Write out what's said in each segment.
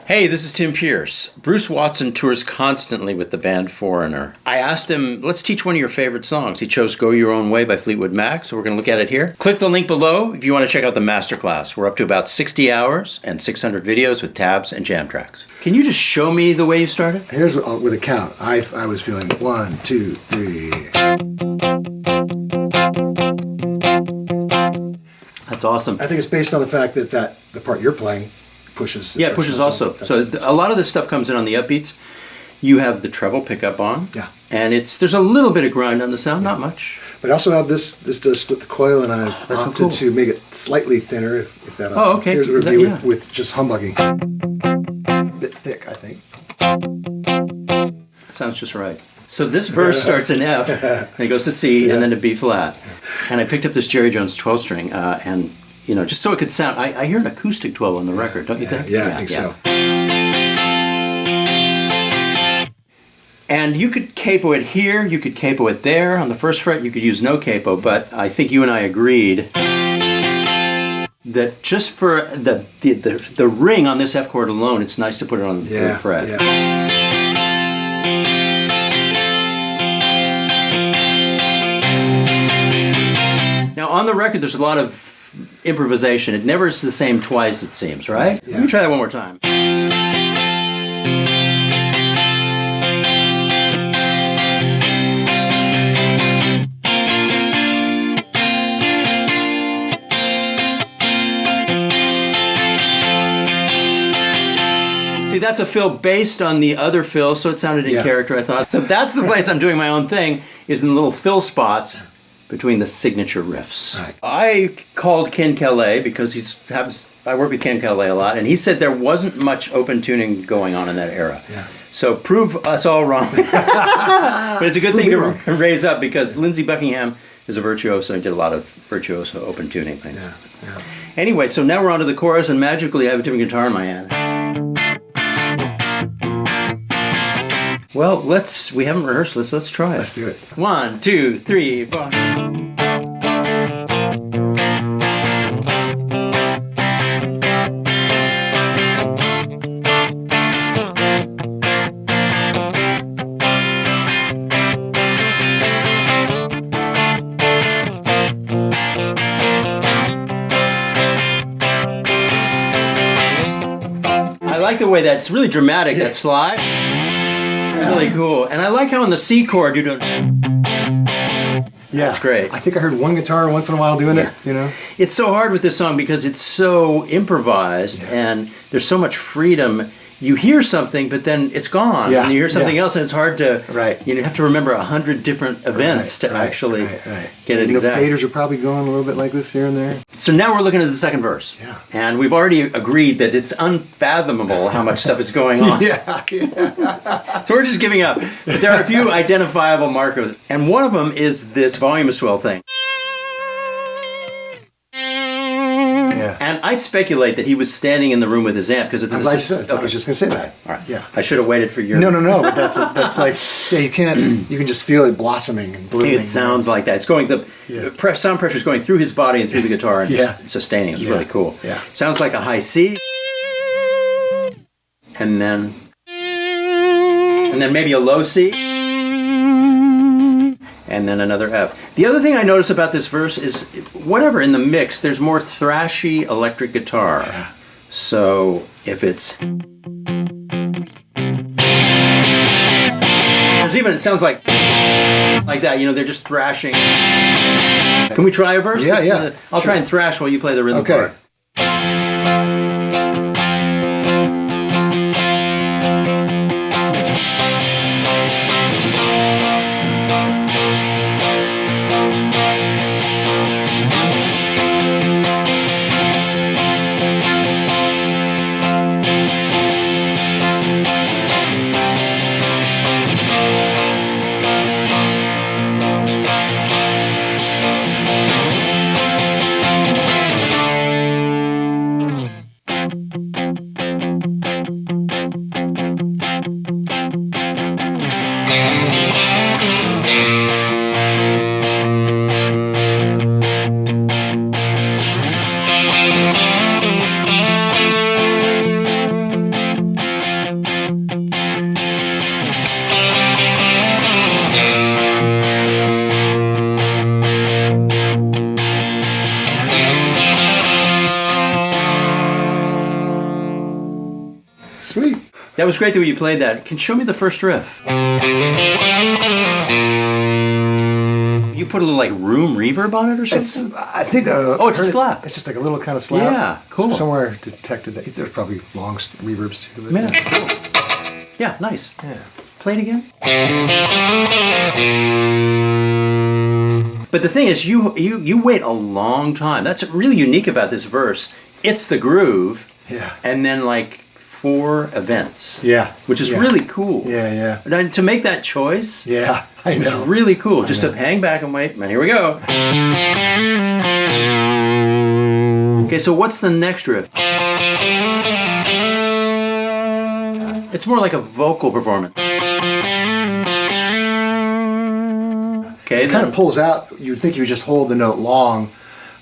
Hey, this is Tim Pierce. Bruce Watson tours constantly with the band Foreigner. I asked him, let's teach one of your favorite songs. He chose Go Your Own Way by Fleetwood Mac, so we're going to look at it here. Click the link below if you want to check out the Masterclass. We're up to about 60 hours and 600 videos with tabs and jam tracks. Can you just show me the way you started? Here's with a count. I was feeling 1, 2, 3. That's awesome. I think it's based on the fact that the part you're playing pushes. Yeah, it pushes also. So a lot of this stuff comes in on the upbeats. You have the treble pickup on. Yeah. And there's a little bit of grind on the sound, not much. But I also have this does split the coil, and I've opted to make it slightly thinner if that. Oh, okay. Here's what it would be with just humbugging. A bit thick, I think. That sounds just right. So this verse starts in F, and it goes to C, and then to B flat. And I picked up this Jerry Jones 12-string, and just so it could sound. I hear an acoustic 12 on the record, don't you think? Yeah, I think so. And you could capo it here, you could capo it there. On the first fret, you could use no capo, but I think you and I agreed that just for the ring on this F chord alone, it's nice to put it on the third fret. Yeah. Now, on the record, there's a lot of improvisation. It never is the same twice, it seems, right? Yeah. Let me try that one more time. See, that's a fill based on the other fill, so it sounded in character, I thought. So that's the place I'm doing my own thing, is in the little fill spots between the signature riffs. Right. I called Ken Calais because I work with Ken Calais a lot, and he said there wasn't much open tuning going on in that era. Yeah. So prove us all wrong. But it's a good thing to raise up because Lindsey Buckingham is a virtuoso and did a lot of virtuoso open tuning things. Yeah. Anyway, so now we're on to the chorus, and magically I have a different guitar in my hand. Well, we haven't rehearsed this. Let's try it. Let's do it. 1, 2, 3, 4. I like the way that's really dramatic, that slide. Really cool. And I like how on the C chord you're doing... Yeah. That's great. I think I heard one guitar once in a while doing it, It's so hard with this song because it's so improvised and there's so much freedom. You hear something, but then it's gone. Yeah. And you hear something else, and it's hard to... Right. You have to remember 100 different events to actually get it exact. Faders are probably going a little bit like this here and there. So now we're looking at the second verse. Yeah. And we've already agreed that it's unfathomable how much stuff is going on. So we're just giving up. But there are a few identifiable markers. And one of them is this volume swell thing. Yeah. And I speculate that he was standing in the room with his amp because I was just going to say that. All right. Yeah. I should have waited for your... No. But that's like, you can just feel it blossoming and blooming. It sounds like that. It's going, sound pressure is going through his body and through the guitar and just sustaining. It's really cool. Yeah. Sounds like a high C. And then maybe a low C. and then another F. The other thing I notice about this verse is, whatever, in the mix, there's more thrashy electric guitar. Yeah. So if it's... There's even, it sounds like that, you know, they're just thrashing. Can we try a verse? Yeah, yeah. I'll try and thrash while you play the rhythm part. Sweet. That was great the way you played that. Can you show me the first riff? You put a little like room reverb on it or something? It's, I think. It's a slap. It's just like a little kind of slap. Yeah, cool. Somewhere detected that. There's probably long reverbs too. But Yeah, cool. Yeah, nice. Yeah. Play it again. But the thing is, you wait a long time. That's really unique about this verse. It's the groove. Yeah. And then like 4 events. Yeah. Which is Yeah. really cool. Yeah, yeah. And to make that choice. Yeah, I know. It's really cool. Just to hang back and wait. And here we go. Okay, so what's the next riff? It's more like a vocal performance. Okay, It kind of pulls out. You'd think you would just hold the note long,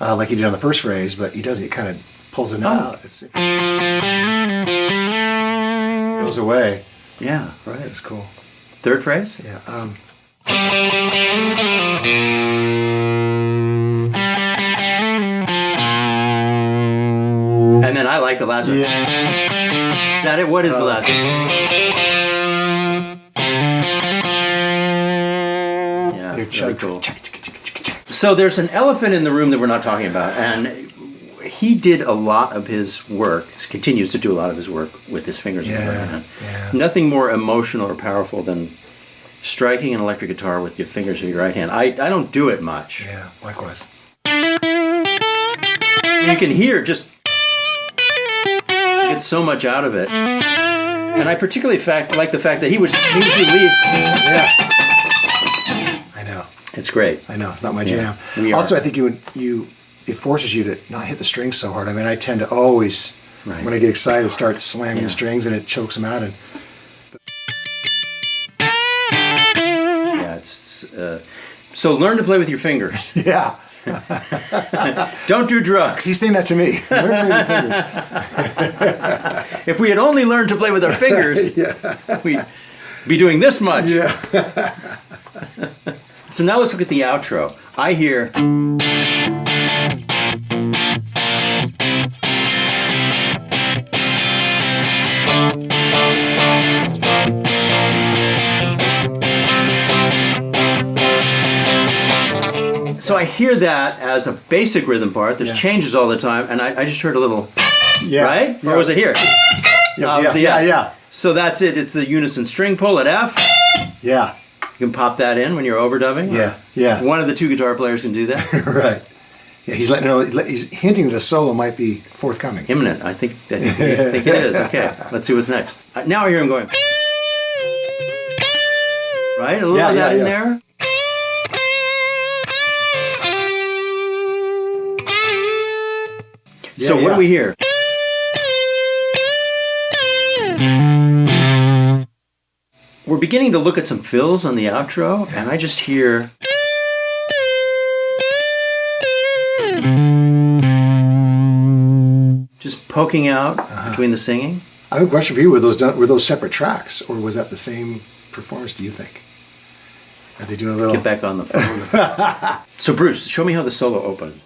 like you did on the first phrase, but he doesn't. He kind of pulls the note out. It goes away. Yeah, right. It's cool. Third phrase? Yeah. And then I like the last one. Yeah. Is that it? What is the last one? Yeah, very cool. So there's an elephant in the room that we're not talking about, and he did a lot of his work, continues to do a lot of his work with his fingers in the right hand. Yeah. Nothing more emotional or powerful than striking an electric guitar with your fingers of your right hand. I don't do it much. Yeah, likewise. You can hear just get so much out of it. And I particularly like the fact that he would do lead. Yeah. I know. It's great. I know. It's not my jam. We Also, are. I think it forces you to not hit the strings so hard. I mean, I tend to always, when I get excited, start slamming the strings, and it chokes them out. And yeah, it's so learn to play with your fingers. yeah. Don't do drugs. He's saying that to me. Learn to play with your fingers. If we had only learned to play with our fingers, we'd be doing this much. Yeah. So now let's look at the outro. I hear... So I hear that as a basic rhythm part. There's changes all the time, and I just heard a little... Right? Yeah. Or was it here? Yeah. So that's it. It's the unison string pull at F. Yeah. You can pop that in when you're overdubbing. Yeah. One of the 2 guitar players can do that. Right. Yeah, he's letting know. He's hinting that a solo might be forthcoming. Imminent. I think it is. Okay. Let's see what's next. Now I hear him going. Right? A little of that in there. So what do we hear? We're beginning to look at some fills on the outro, and I just hear... just poking out between the singing. I have a question for you. Were those separate tracks, or was that the same performance, do you think? Are they doing a little? Get back on the phone. So Bruce, show me how the solo opened.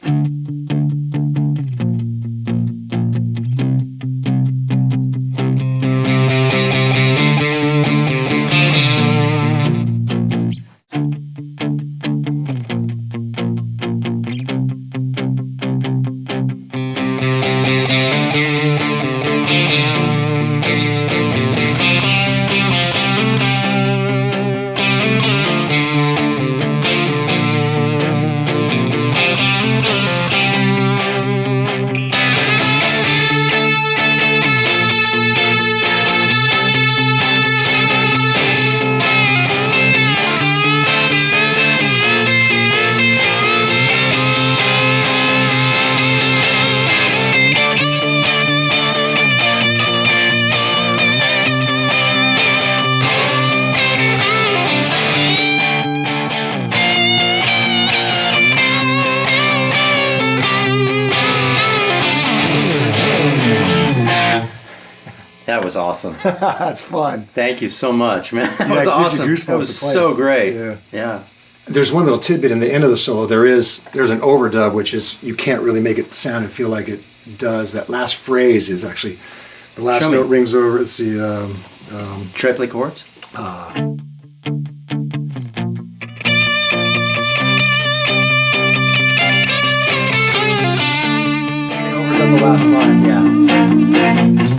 That was awesome. That's fun. Thank you so much, man. That Yeah, was it gives you awesome. goosebumps That was to play so it. great. Yeah. Yeah. There's one little tidbit in the end of the solo. There's an overdub, which is you can't really make it sound and feel like it does. That last phrase is actually the last Show me. note rings over. It's the Triplet chords? overdub the last line. Yeah.